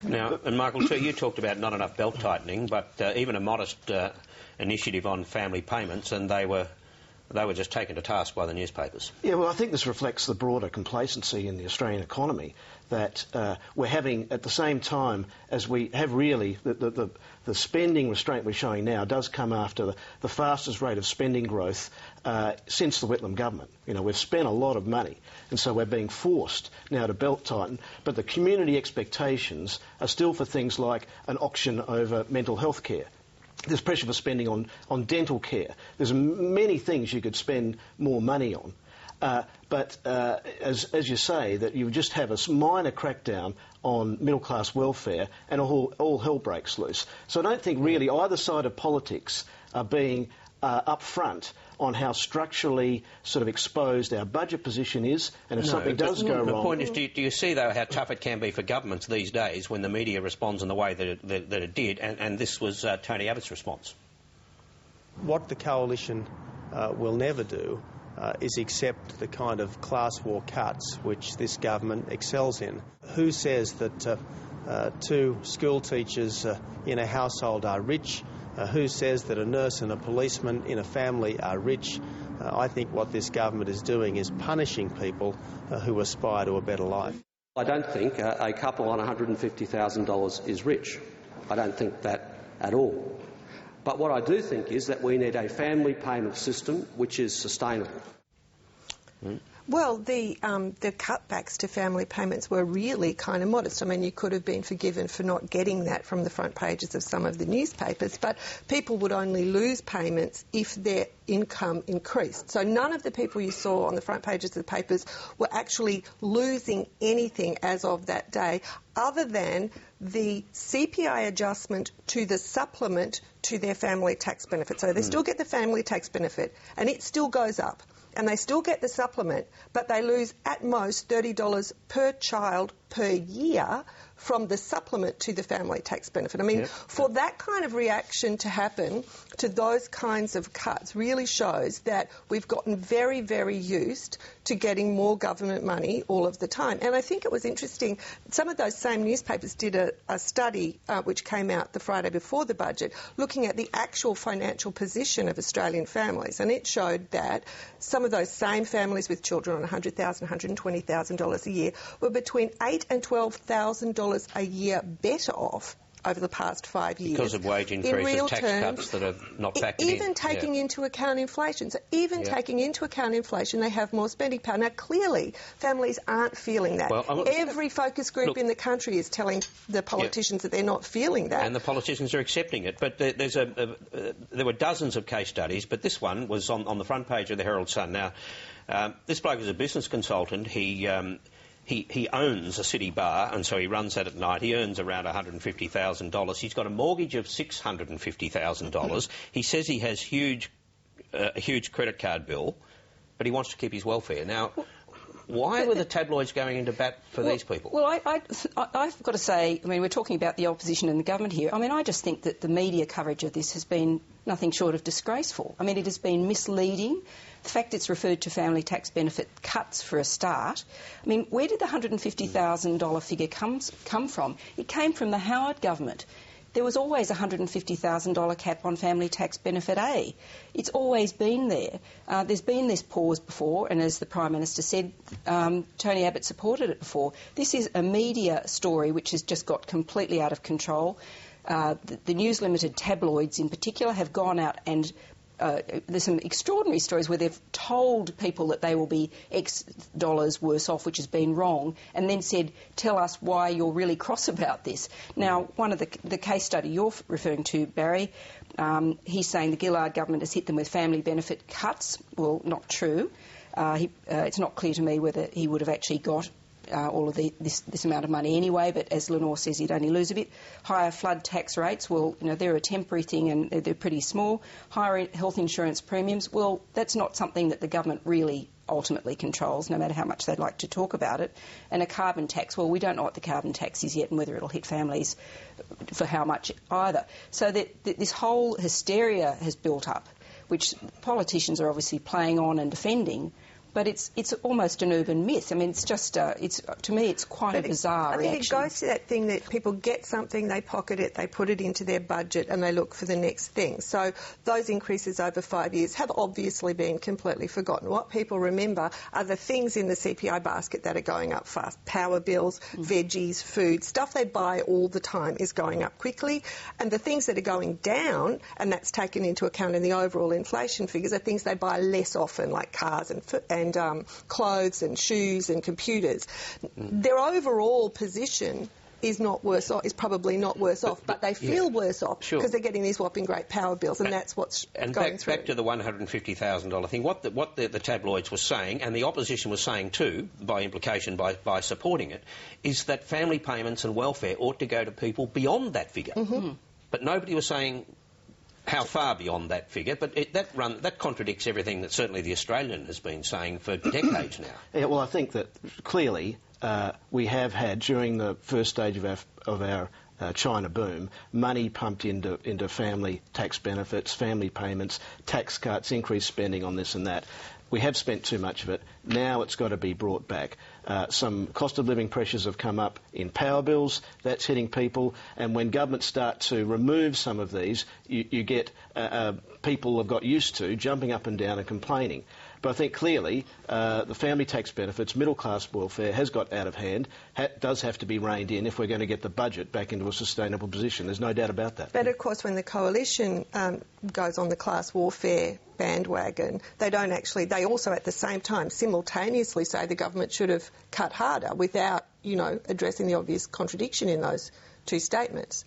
Now, and Michael, too, you talked about not enough belt tightening, but even a modest initiative on family payments, and they were just taken to task by the newspapers. Yeah, well, I think this reflects the broader complacency in the Australian economy, that we're having, at the same time as we have really, the spending restraint we're showing now does come after the fastest rate of spending growth since the Whitlam government. You know, we've spent a lot of money, and so we're being forced now to belt tighten, but the community expectations are still for things like an auction over mental health care. There's pressure for spending on dental care. There's many things you could spend more money on. But as you say, that you just have a minor crackdown on middle-class welfare and all hell breaks loose. So I don't think really either side of politics are being upfront on how structurally sort of exposed our budget position is, and if something does go wrong... The point is, do you see, though, how tough it can be for governments these days when the media responds in the way that it did, and this was Tony Abbott's response? What the Coalition will never do is accept the kind of class war cuts which this government excels in. Who says that two school teachers in a household are rich? Who says that a nurse and a policeman in a family are rich? I think what this government is doing is punishing people who aspire to a better life. I don't think a couple on $150,000 is rich. I don't think that at all. But what I do think is that we need a family payment system which is sustainable. Well, the cutbacks to family payments were really kind of modest. I mean, you could have been forgiven for not getting that from the front pages of some of the newspapers, but people would only lose payments if their income increased. So none of the people you saw on the front pages of the papers were actually losing anything as of that day, other than the CPI adjustment to the supplement to their family tax benefit. So they still get the family tax benefit, and it still goes up. And they still get the supplement, but they lose at most $30 per child per year from the supplement to the family tax benefit. I mean, for that kind of reaction to happen to those kinds of cuts really shows that we've gotten very, very used to getting more government money all of the time. And I think it was interesting, some of those same newspapers did a study which came out the Friday before the budget, looking at the actual financial position of Australian families. And it showed that some of those same families with children on $100,000, $120,000 a year were between $8,000 and $12,000 a year better off over the past 5 years. Because of wage increases, tax cuts that are not factored in. Even taking into account inflation. So even taking into account inflation, they have more spending power. Now, clearly, families aren't feeling that. Well, every focus group in the country is telling the politicians that they're not feeling that. And the politicians are accepting it. But there were dozens of case studies, but this one was on the front page of the Herald Sun. Now, this bloke is a business consultant. He owns a city bar, and so he runs that at night. He earns around $150,000. He's got a mortgage of $650,000. He says he has a huge credit card bill, but he wants to keep his welfare. Now, why were the tabloids going into bat for these people? Well, I've got to say, I mean, we're talking about the opposition and the government here. I mean, I just think that the media coverage of this has been nothing short of disgraceful. I mean, it has been misleading. The fact it's referred to family tax benefit cuts for a start. I mean, where did the $150,000 figure come from? It came from the Howard government. There was always a $150,000 cap on family tax benefit A. It's always been there. There's been this pause before, and as the Prime Minister said, Tony Abbott supported it before. This is a media story which has just got completely out of control. The News Limited tabloids in particular have gone out and there's some extraordinary stories where they've told people that they will be X dollars worse off, which has been wrong, and then said, tell us why you're really cross about this. Now, one of the case study you're referring to, Barry, he's saying the Gillard government has hit them with family benefit cuts. Well, not true. It's not clear to me whether he would have actually got all of this amount of money anyway, but as Lenore says, he'd only lose a bit. Higher flood tax rates, well, you know, they're a temporary thing and they're pretty small. Higher health insurance premiums, well, that's not something that the government really ultimately controls, no matter how much they'd like to talk about it. And a carbon tax, well, we don't know what the carbon tax is yet and whether it'll hit families for how much either. So this whole hysteria has built up, which politicians are obviously playing on and defending, But it's almost an urban myth. I mean, it's just, to me, it's quite a bizarre reaction. I think it goes to that thing that people get something, they pocket it, they put it into their budget and they look for the next thing. So those increases over 5 years have obviously been completely forgotten. What people remember are the things in the CPI basket that are going up fast. Power bills, veggies, food, stuff they buy all the time is going up quickly. And the things that are going down, and that's taken into account in the overall inflation figures, are things they buy less often, like cars and clothes and shoes and computers. Their overall position is not worse off, is probably not worse off, but they feel worse off because they're getting these whopping great power bills, and that's what's going through. Back to the $150,000 thing, what the tabloids were saying, and the opposition was saying too, by implication, by supporting it, is that family payments and welfare ought to go to people beyond that figure. But nobody was saying how far beyond that figure, but that contradicts everything that certainly the Australian has been saying for decades now. Yeah, well, I think that clearly we have had, during the first stage of our China boom, money pumped into family tax benefits, family payments, tax cuts, increased spending on this and that. We have spent too much of it. Now it's got to be brought back. Some cost of living pressures have come up in power bills. That's hitting people. And when governments start to remove some of these, you get people have got used to jumping up and down and complaining. But I think clearly the family tax benefits, middle-class welfare has got out of hand, does have to be reined in if we're going to get the budget back into a sustainable position. There's no doubt about that. But, of course, when the coalition goes on the class warfare bandwagon, they also at the same time simultaneously say the government should have cut harder without, addressing the obvious contradiction in those two statements.